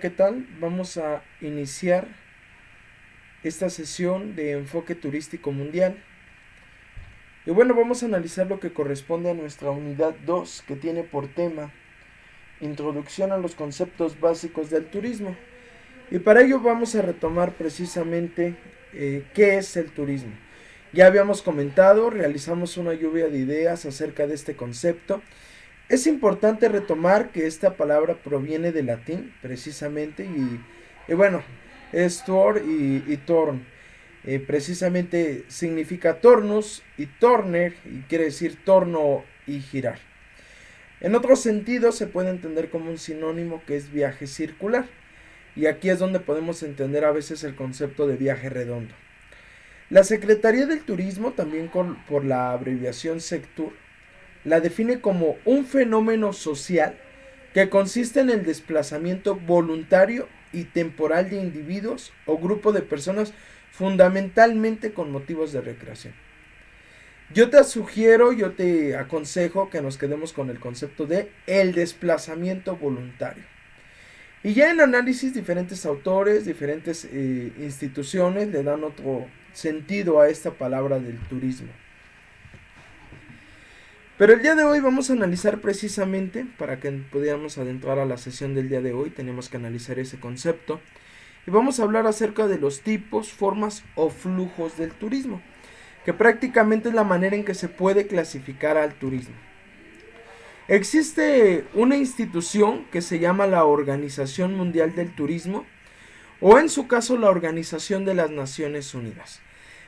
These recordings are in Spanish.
¿Qué tal? Vamos a iniciar esta sesión de enfoque turístico mundial. Y bueno, vamos a analizar lo que corresponde a nuestra unidad 2, que tiene por tema Introducción a los conceptos básicos del turismo. Y para ello vamos a retomar precisamente qué es el turismo. Ya habíamos comentado, realizamos una lluvia de ideas acerca de este concepto. Es importante retomar que esta palabra proviene del latín precisamente y bueno, es tuor y torn. Precisamente significa tornus y torner y quiere decir torno y girar. En otro sentido se puede entender como un sinónimo que es viaje circular. Y aquí es donde podemos entender a veces el concepto de viaje redondo. La Secretaría del Turismo, también por la abreviación SECTUR, la define como un fenómeno social que consiste en el desplazamiento voluntario y temporal de individuos o grupo de personas fundamentalmente con motivos de recreación. Yo te aconsejo que nos quedemos con el concepto de el desplazamiento voluntario. Y ya en análisis diferentes autores, diferentes instituciones le dan otro sentido a esta palabra del turismo. Pero el día de hoy vamos a analizar precisamente, para que pudiéramos adentrar a la sesión del día de hoy, tenemos que analizar ese concepto. Y vamos a hablar acerca de los tipos, formas o flujos del turismo, que prácticamente es la manera en que se puede clasificar al turismo. Existe una institución que se llama la Organización Mundial del Turismo, o en su caso la Organización de las Naciones Unidas.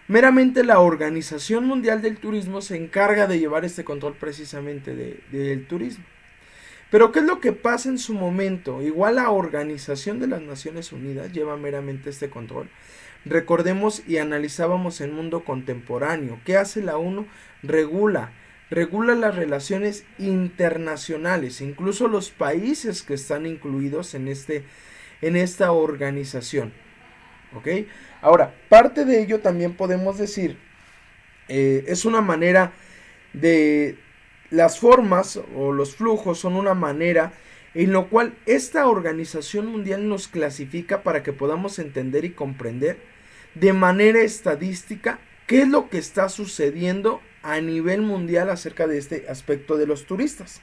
Meramente la Organización Mundial del Turismo se encarga de llevar este control precisamente del turismo. Pero ¿qué es lo que pasa en su momento? Igual la Organización de las Naciones Unidas lleva meramente este control. Recordemos y analizábamos el mundo contemporáneo. ¿Qué hace la ONU? Regula las relaciones internacionales, incluso los países que están incluidos en esta organización. ¿Ok? Ahora, parte de ello también podemos decir, es una manera de, las formas o los flujos son una manera en lo cual esta organización mundial nos clasifica para que podamos entender y comprender de manera estadística qué es lo que está sucediendo a nivel mundial acerca de este aspecto de los turistas.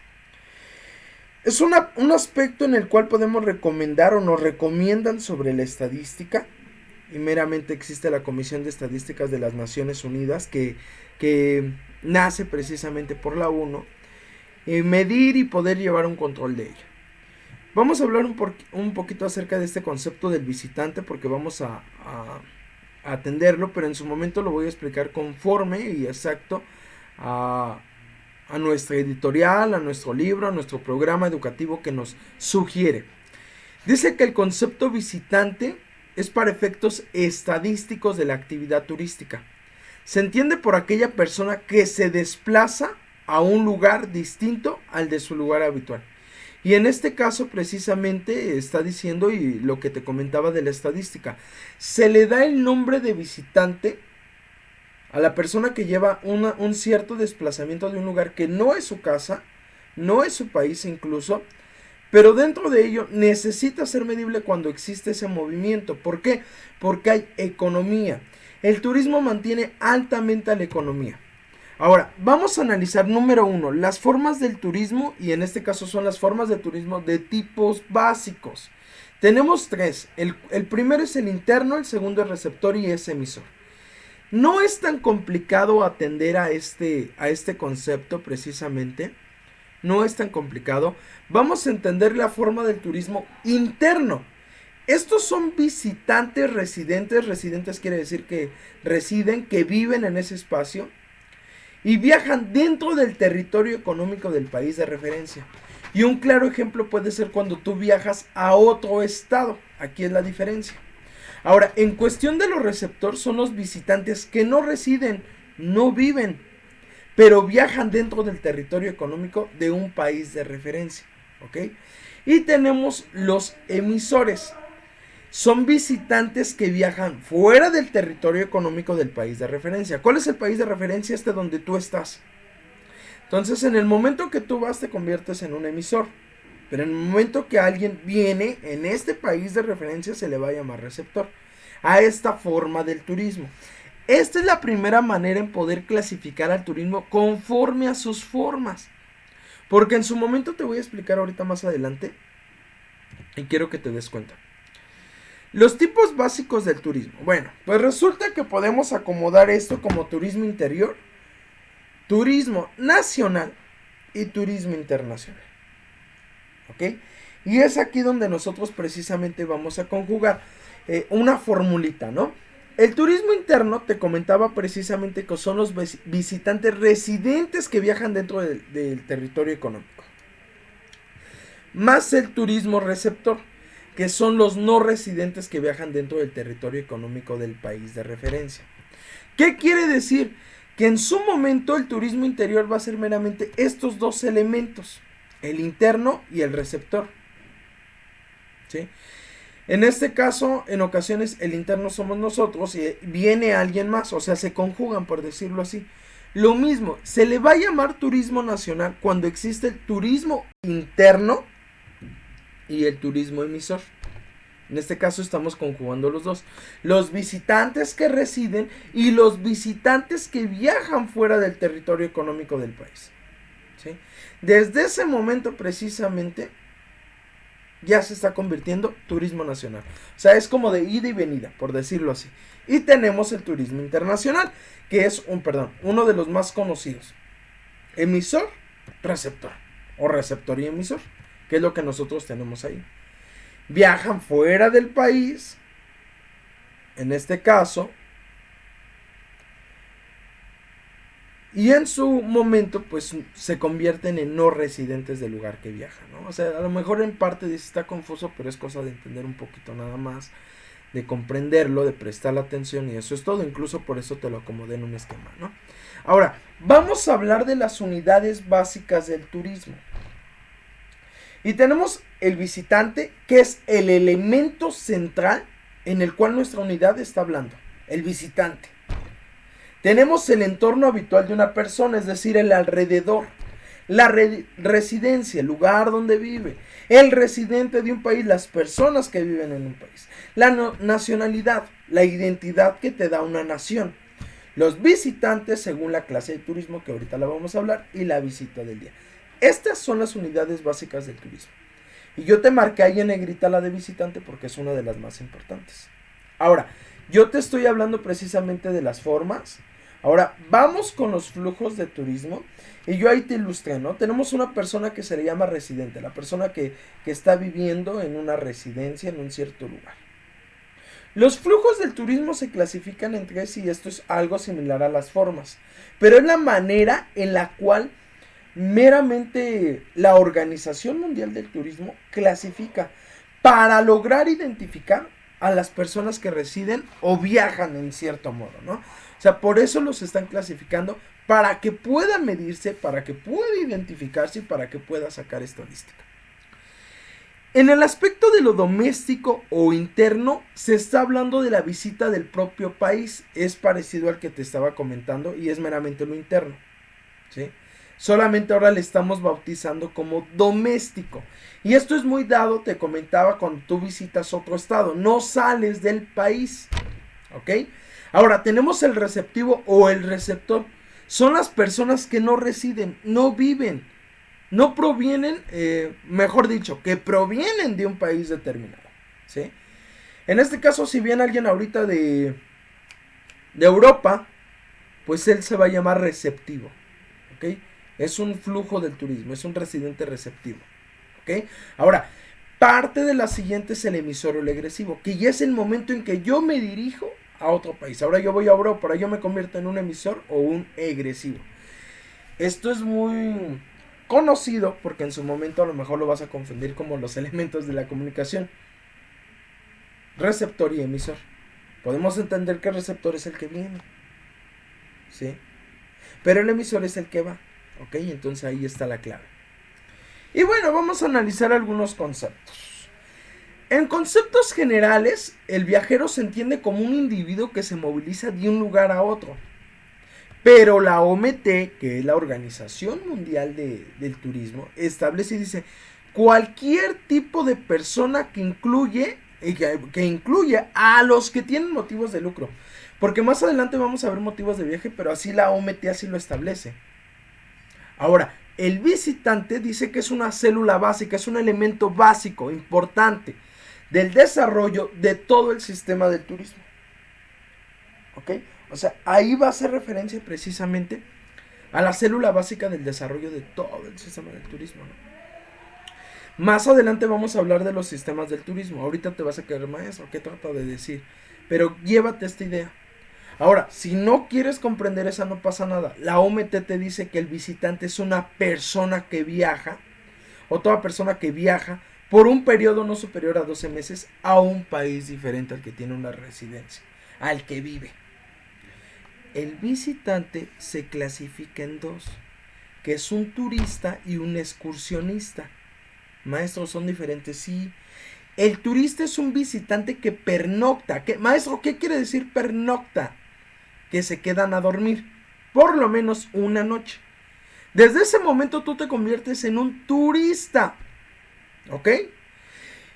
Es un aspecto en el cual podemos recomendar o nos recomiendan sobre la estadística. Y meramente existe la Comisión de Estadísticas de las Naciones Unidas que nace precisamente por la ONU, medir y poder llevar un control de ella. Vamos a hablar un poquito acerca de este concepto del visitante porque vamos a atenderlo, pero en su momento lo voy a explicar conforme y exacto a nuestra editorial, a nuestro libro, a nuestro programa educativo que nos sugiere. Dice que el concepto visitante es para efectos estadísticos de la actividad turística. Se entiende por aquella persona que se desplaza a un lugar distinto al de su lugar habitual. Y en este caso precisamente está diciendo, y lo que te comentaba de la estadística, se le da el nombre de visitante a la persona que lleva un cierto desplazamiento de un lugar que no es su casa, no es su país incluso, pero dentro de ello necesita ser medible cuando existe ese movimiento. ¿Por qué? Porque hay economía. El turismo mantiene altamente a la economía. Ahora, vamos a analizar número 1, las formas del turismo, y en este caso son las formas de turismo de tipos básicos. Tenemos 3. El primero es el interno, el segundo es receptor y es emisor. No es tan complicado atender a este concepto precisamente. No es tan complicado. Vamos a entender la forma del turismo interno. Estos son visitantes residentes. Residentes quiere decir que residen, que viven en ese espacio y viajan dentro del territorio económico del país de referencia. Y un claro ejemplo puede ser cuando tú viajas a otro estado. Aquí es la diferencia. Ahora, en cuestión de los receptores, son los visitantes que no residen, no viven, pero viajan dentro del territorio económico de un país de referencia, ¿ok? Y tenemos los emisores. Son visitantes que viajan fuera del territorio económico del país de referencia. ¿Cuál es el país de referencia? Donde tú estás. Entonces, en el momento que tú vas, te conviertes en un emisor. Pero en el momento que alguien viene en este país de referencia se le va a llamar receptor a esta forma del turismo. Esta es la primera manera en poder clasificar al turismo conforme a sus formas. Porque en su momento te voy a explicar ahorita más adelante y quiero que te des cuenta. Los tipos básicos del turismo. Bueno, pues resulta que podemos acomodar esto como turismo interior, turismo nacional y turismo internacional. ¿Ok? Y es aquí donde nosotros precisamente vamos a conjugar una formulita, ¿no? El turismo interno te comentaba precisamente que son los visitantes residentes que viajan dentro del territorio económico. Más el turismo receptor, que son los no residentes que viajan dentro del territorio económico del país de referencia. ¿Qué quiere decir? Que en su momento el turismo interior va a ser meramente estos dos elementos, el interno y el receptor. ¿Sí? En este caso, en ocasiones el interno somos nosotros y viene alguien más, o sea, se conjugan, por decirlo así. Lo mismo, se le va a llamar turismo nacional cuando existe el turismo interno y el turismo emisor. En este caso estamos conjugando los dos. Los visitantes que residen y los visitantes que viajan fuera del territorio económico del país. ¿Sí? Desde ese momento precisamente ya se está convirtiendo turismo nacional. O sea, es como de ida y venida, por decirlo así. Y tenemos el turismo internacional, que es uno de los más conocidos. Emisor, receptor. O receptor y emisor, que es lo que nosotros tenemos ahí. Viajan fuera del país, en este caso, y en su momento pues se convierten en no residentes del lugar que viajan, ¿no? O sea, a lo mejor en parte dice está confuso, pero es cosa de entender un poquito nada más, de comprenderlo, de prestar la atención, y eso es todo. Incluso por eso te lo acomodé en un esquema, ¿no? Ahora, vamos a hablar de las unidades básicas del turismo. Y tenemos el visitante, que es el elemento central en el cual nuestra unidad está hablando. El visitante. Tenemos el entorno habitual de una persona, es decir, el alrededor. La residencia, el lugar donde vive. El residente de un país, las personas que viven en un país. La nacionalidad, la identidad que te da una nación. Los visitantes según la clase de turismo, que ahorita la vamos a hablar, y la visita del día. Estas son las unidades básicas del turismo. Y yo te marqué ahí en negrita la de visitante porque es una de las más importantes. Ahora, yo te estoy hablando precisamente de las formas. Ahora, vamos con los flujos de turismo. Y yo ahí te ilustré, ¿no? Tenemos una persona que se le llama residente. La persona que está viviendo en una residencia en un cierto lugar. Los flujos del turismo se clasifican en tres y esto es algo similar a las formas. Pero es la manera en la cual meramente la Organización Mundial del Turismo clasifica para lograr identificar a las personas que residen o viajan en cierto modo, ¿no? O sea, por eso los están clasificando, para que pueda medirse, para que pueda identificarse y para que pueda sacar estadística. En el aspecto de lo doméstico o interno, se está hablando de la visita del propio país. Es parecido al que te estaba comentando y es meramente lo interno, ¿sí? Solamente ahora le estamos bautizando como doméstico. Y esto es muy dado, te comentaba, cuando tú visitas otro estado. No sales del país. ¿Ok? Ahora, tenemos el receptivo o el receptor. Son las personas que no residen, no viven, no provienen, mejor dicho, que provienen de un país determinado. ¿Sí? En este caso, si viene alguien ahorita de Europa, pues él se va a llamar receptivo. ¿Ok? Es un flujo del turismo, es un residente receptivo. ¿Ok? Ahora, parte de la siguiente es el emisor o el egresivo, que ya es el momento en que yo me dirijo a otro país. Ahora yo voy a Europa, ahora yo me convierto en un emisor o un egresivo. Esto es muy conocido porque en su momento a lo mejor lo vas a confundir como los elementos de la comunicación. Receptor y emisor. Podemos entender que el receptor es el que viene, ¿sí? Pero el emisor es el que va. Ok, entonces ahí está la clave. Y bueno, vamos a analizar algunos conceptos. En conceptos generales, el viajero se entiende como un individuo que se moviliza de un lugar a otro. Pero la OMT, que es la Organización Mundial del Turismo, establece y dice, cualquier tipo de persona que incluye a los que tienen motivos de lucro. Porque más adelante vamos a ver motivos de viaje, pero así la OMT así lo establece. Ahora, el visitante dice que es una célula básica, es un elemento básico, importante, del desarrollo de todo el sistema del turismo. ¿Ok? O sea, ahí va a hacer referencia precisamente a la célula básica del desarrollo de todo el sistema del turismo, ¿no? Más adelante vamos a hablar de los sistemas del turismo. Ahorita te vas a quedar, maestro, ¿qué trata de decir? Pero llévate esta idea. Ahora, si no quieres comprender esa, no pasa nada. La OMT te dice que el visitante es una persona que viaja, o toda persona que viaja por un periodo no superior a 12 meses a un país diferente al que tiene una residencia, al que vive. El visitante se clasifica en dos, que es un turista y un excursionista. Maestro, son diferentes, sí. El turista es un visitante que pernocta. Maestro, ¿qué quiere decir pernocta? Que se quedan a dormir por lo menos una noche. Desde ese momento tú te conviertes en un turista, ¿ok?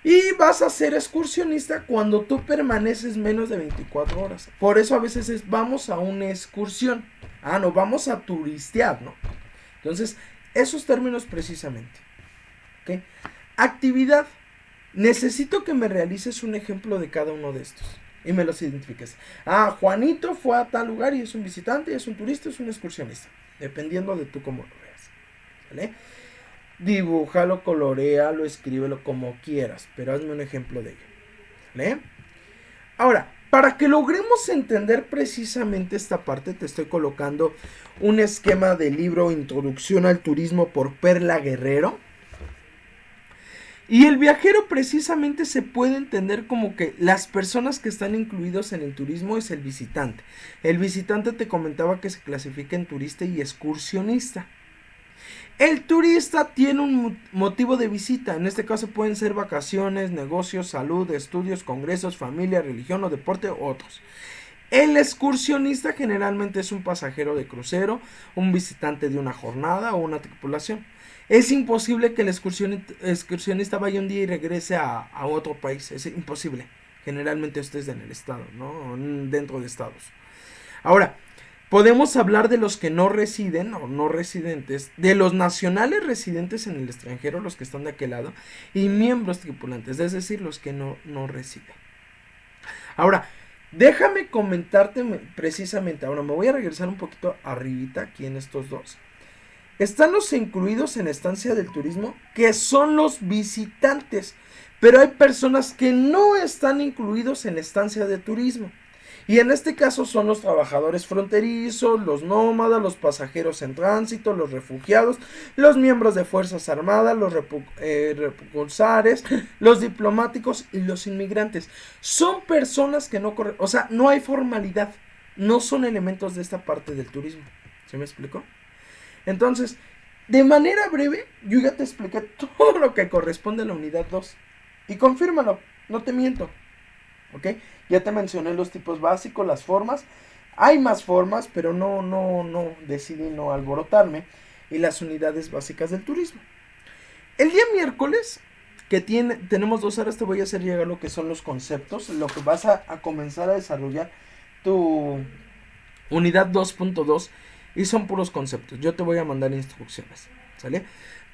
Y vas a ser excursionista cuando tú permaneces menos de 24 horas. Por eso a veces vamos a una excursión. No, vamos a turistear, ¿no? Entonces, esos términos precisamente. ¿Ok? Actividad. Necesito que me realices un ejemplo de cada uno de estos y me los identifiques. Juanito fue a tal lugar y es un visitante, es un turista, es un excursionista, dependiendo de tú cómo lo veas. ¿Vale? Dibújalo, colorealo, escríbelo como quieras, pero hazme un ejemplo de ello. ¿Vale? Ahora, para que logremos entender precisamente esta parte, te estoy colocando un esquema del libro Introducción al Turismo por Perla Guerrero. Y el viajero precisamente se puede entender como que las personas que están incluidos en el turismo es el visitante. El visitante te comentaba que se clasifica en turista y excursionista. El turista tiene un motivo de visita, en este caso pueden ser vacaciones, negocios, salud, estudios, congresos, familia, religión o deporte, otros. El excursionista generalmente es un pasajero de crucero, un visitante de una jornada o una tripulación. Es imposible que el excursionista vaya un día y regrese a otro país. Es imposible. Generalmente usted es en el estado, ¿no? Dentro de estados. Ahora, podemos hablar de los que no residen o no residentes, de los nacionales residentes en el extranjero, los que están de aquel lado, y miembros tripulantes, es decir, los que no residen. Ahora, déjame comentarte precisamente, ahora me voy a regresar un poquito arribita aquí en estos dos. Están los incluidos en la estancia del turismo, que son los visitantes, pero hay personas que no están incluidos en la estancia de turismo. Y en este caso son los trabajadores fronterizos, los nómadas, los pasajeros en tránsito, los refugiados, los miembros de Fuerzas Armadas, los repulsares, los diplomáticos y los inmigrantes. Son personas que no corren, o sea, no hay formalidad, no son elementos de esta parte del turismo. ¿Se me explicó? Entonces, de manera breve, yo ya te expliqué todo lo que corresponde a la unidad 2. Y confírmalo, no te miento. ¿Ok? Ya te mencioné los tipos básicos, las formas. Hay más formas, pero no decidí no alborotarme. Y las unidades básicas del turismo. El día miércoles, que tenemos 2 horas, te voy a hacer llegar lo que son los conceptos. Lo que vas a comenzar a desarrollar tu unidad 2.2. Y son puros conceptos. Yo te voy a mandar instrucciones. ¿Sale?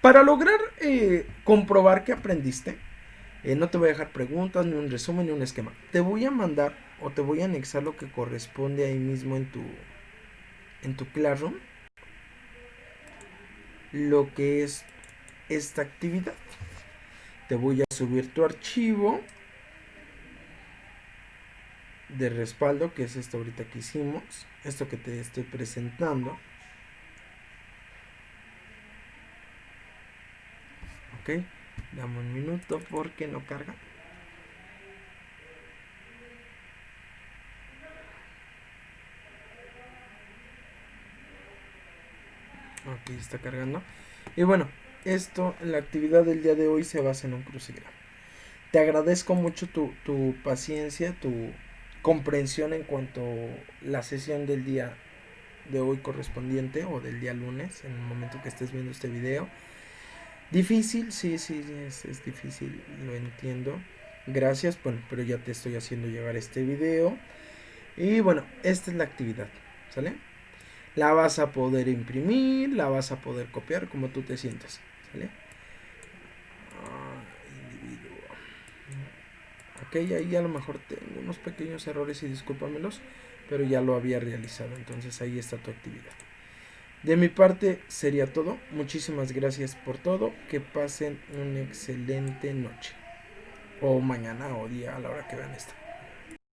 Para lograr comprobar que aprendiste, no te voy a dejar preguntas, ni un resumen, ni un esquema. Te voy a mandar o te voy a anexar lo que corresponde ahí mismo en tu Classroom. Lo que es esta actividad. Te voy a subir tu archivo de respaldo, que es esto ahorita que hicimos. Esto que te estoy presentando. Ok. Dame un minuto porque no carga. Ok, está cargando. Y bueno, la actividad del día de hoy se basa en un crucigrama. Te agradezco mucho tu paciencia, tu comprensión en cuanto a la sesión del día de hoy correspondiente o del día lunes, en el momento que estés viendo este video. Difícil, sí, es difícil, lo entiendo. Gracias, bueno, pero ya te estoy haciendo llegar este video. Y bueno, esta es la actividad, ¿sale? La vas a poder imprimir, la vas a poder copiar como tú te sientas, ¿sale? Individuo. Ok, ahí a lo mejor tengo unos pequeños errores y discúlpamelos, pero ya lo había realizado, entonces ahí está tu actividad. De mi parte sería todo. Muchísimas gracias por todo. Que pasen una excelente noche. O mañana o día a la hora que vean esto.